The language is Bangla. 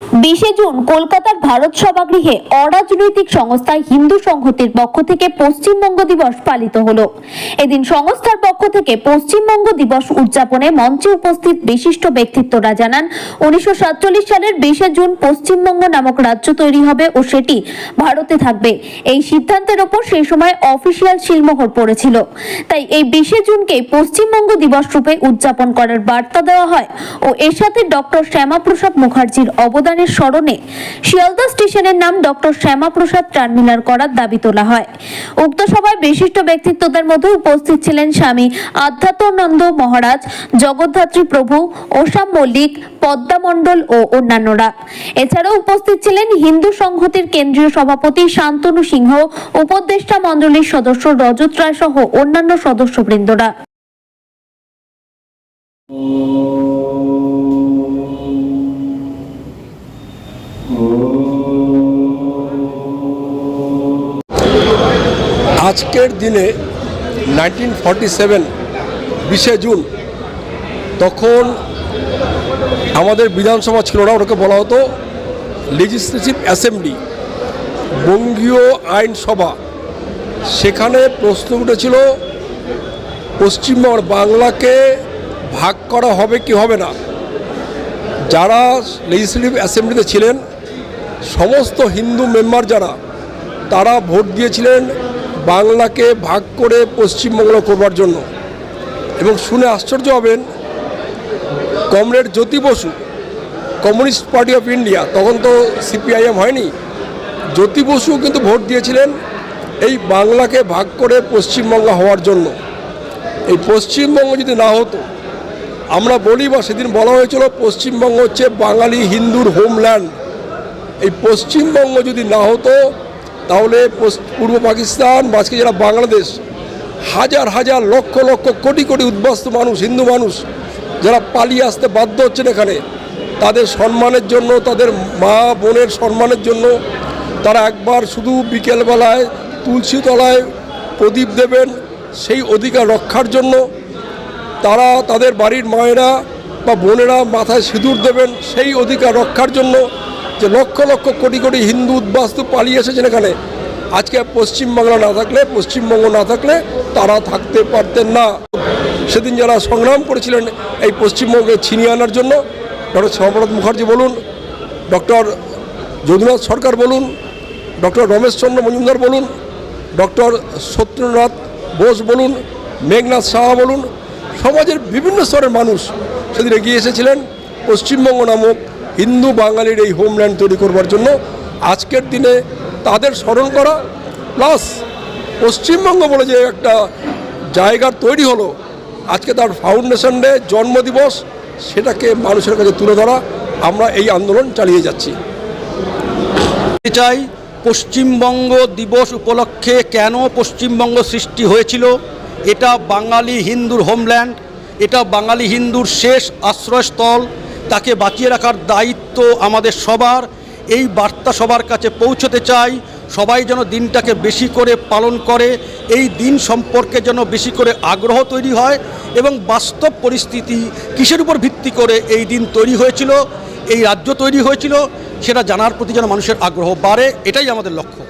20 জুন কলকাতার ভারত সভাগৃহে অরাজনৈতিক সংস্থা হিন্দু সংহতির পক্ষ থেকে পশ্চিমবঙ্গ দিবস পালিত হলো। এদিন সংস্থার পক্ষ থেকে পশ্চিমবঙ্গ দিবস উদযাপনে মঞ্চে উপস্থিত বিশিষ্ট ব্যক্তিত্বরা জানান 1947 সালের 20 জুন পশ্চিমবঙ্গ নামক রাজ্য তৈরি হবে ও সেটি ভারতে থাকবে। এই সিদ্ধান্তের ওপর সেই সময় অফিসিয়াল সিলমোহর পড়েছিল। তাই এই 20 জুনকে পশ্চিমবঙ্গ দিবস রূপে উদযাপন করার বার্তা দেওয়া হয় ও এর সাথে ডক্টর শ্যামাপ্রসাদ মুখার্জির অবদানের স্মরণে শিয়ালদা স্টেশনের নাম ডক্টর শ্যামাপ্রসাদ টার্মিনাল করার দাবি তোলা হয়। উক্ত সভায় বিশিষ্ট ব্যক্তিত্বদের মধ্যে উপস্থিত ছিলেন স্বামী আধ্যাত্মানন্দ মহারাজ, জগদ্ধাত্রী প্রভু, ওসাম মল্লিক, পদ্মা মণ্ডল ও অন্যান্যরা। এছাড়াও উপস্থিত ছিলেন হিন্দু সংহতির কেন্দ্রীয় সভাপতি শান্তনু সিংহ, উপদেষ্টা মণ্ডলীর সদস্য রজত রায় সহ অন্যান্য সদস্যবৃন্দরা। আজকের দিনে 1947 20 জুন তখন আমাদের বিধানসভা ছিল না, ওটাকে বলা হতো লেজিসলেটিভ অ্যাসেম্বলি, বঙ্গীয় আইনসভা। সেখানে প্রশ্ন উঠেছিল পশ্চিমবঙ্গ বাংলাকে ভাগ করা হবে কি হবে না। যারা লেজিসলেটিভ অ্যাসেম্বলিতে ছিলেন সমস্ত হিন্দু মেম্বার যারা, তারা ভোট দিয়েছিলেন বাংলাকে ভাগ করে পশ্চিমবঙ্গ করবার জন্য। এবং শুনে আশ্চর্য হবেন, comrade Jyoti Basu, communist party of India, তখন তো সিপিআইএম হয়নি, জ্যোতি বসু কিন্তু ভোট দিয়েছিলেন এই বাংলাকে ভাগ করে পশ্চিমবঙ্গ হওয়ার জন্য। এই পশ্চিমবঙ্গ যদি না হতো, আমরা বলি বা সেদিন বলা হয়েছিল পশ্চিমবঙ্গ হচ্ছে বাঙালি হিন্দুর হোমল্যান্ড। এই পশ্চিমবঙ্গ যদি না হতো তাহলে পূর্ব পাকিস্তান বা আজকে যারা বাংলাদেশ, হাজার হাজার লক্ষ লক্ষ কোটি কোটি উদ্বাস্ত মানুষ, হিন্দু মানুষ যারা পালিয়ে আসতে বাধ্য হচ্ছেন এখানে, তাদের সম্মানের জন্য, তাদের মা বোনের সম্মানের জন্য তারা একবার শুধু বিকেলবেলায় তুলসী তলায় প্রদীপ দেবেন, সেই অধিকার রক্ষার জন্য তারা তাদের বাড়ির মায়েরা বা বোনেরা মাথায় সিঁদুর দেবেন, সেই অধিকার রক্ষার জন্য যে লক্ষ লক্ষ কোটি কোটি হিন্দু উদ্বাস্তু পালিয়ে এসেছেন এখানে। আজকে পশ্চিমবাংলা না থাকলে, পশ্চিমবঙ্গ না থাকলে তারা থাকতে পারতেন না। সেদিন যারা সংগ্রাম করেছিলেন এই পশ্চিমবঙ্গে ছিনিয়ে আনার জন্য, ডক্টর শ্যামাপ্রসাদ মুখার্জি বলুন, ডক্টর যদুনাথ সরকার বলুন, ডক্টর রমেশচন্দ্র মজুমদার বলুন, ডক্টর সত্যেন্দ্রনাথ বোস বলুন, মেঘনাথ সাহা বলুন, সমাজের বিভিন্ন স্তরের মানুষ সেদিন এগিয়ে এসেছিলেন পশ্চিমবঙ্গ নামক হিন্দু বাঙালির এই হোমল্যান্ড তৈরি করবার জন্য। আজকের দিনে তাদের স্মরণ করা, প্লাস পশ্চিমবঙ্গ বলে যে একটা জায়গার তৈরি হলো, আজকে তার ফাউন্ডেশন ডে, জন্মদিবস, সেটাকে মানুষের কাছে তুলে ধরা, আমরা এই আন্দোলন চালিয়ে যাচ্ছি। চাই পশ্চিমবঙ্গ দিবস উপলক্ষে কেন পশ্চিমবঙ্গ সৃষ্টি হয়েছিল, এটা বাঙালি হিন্দুর হোমল্যান্ড, এটা বাঙালি হিন্দুর শেষ আশ্রয়স্থল, তাকে বাঁচিয়ে রাখার দায়িত্ব আমাদের সবার। এই বার্তা সবার কাছে পৌঁছতে চাই, সবাই যেন দিনটাকে বেশি করে পালন করে, এই দিন সম্পর্কে যেন বেশি করে আগ্রহ তৈরি হয় এবং বাস্তব পরিস্থিতি কিসের উপর ভিত্তি করে এই দিন তৈরি হয়েছিল, এই রাজ্য তৈরি হয়েছিল, সেটা জানার প্রতি যেন মানুষের আগ্রহ বাড়ে, এটাই আমাদের লক্ষ্য।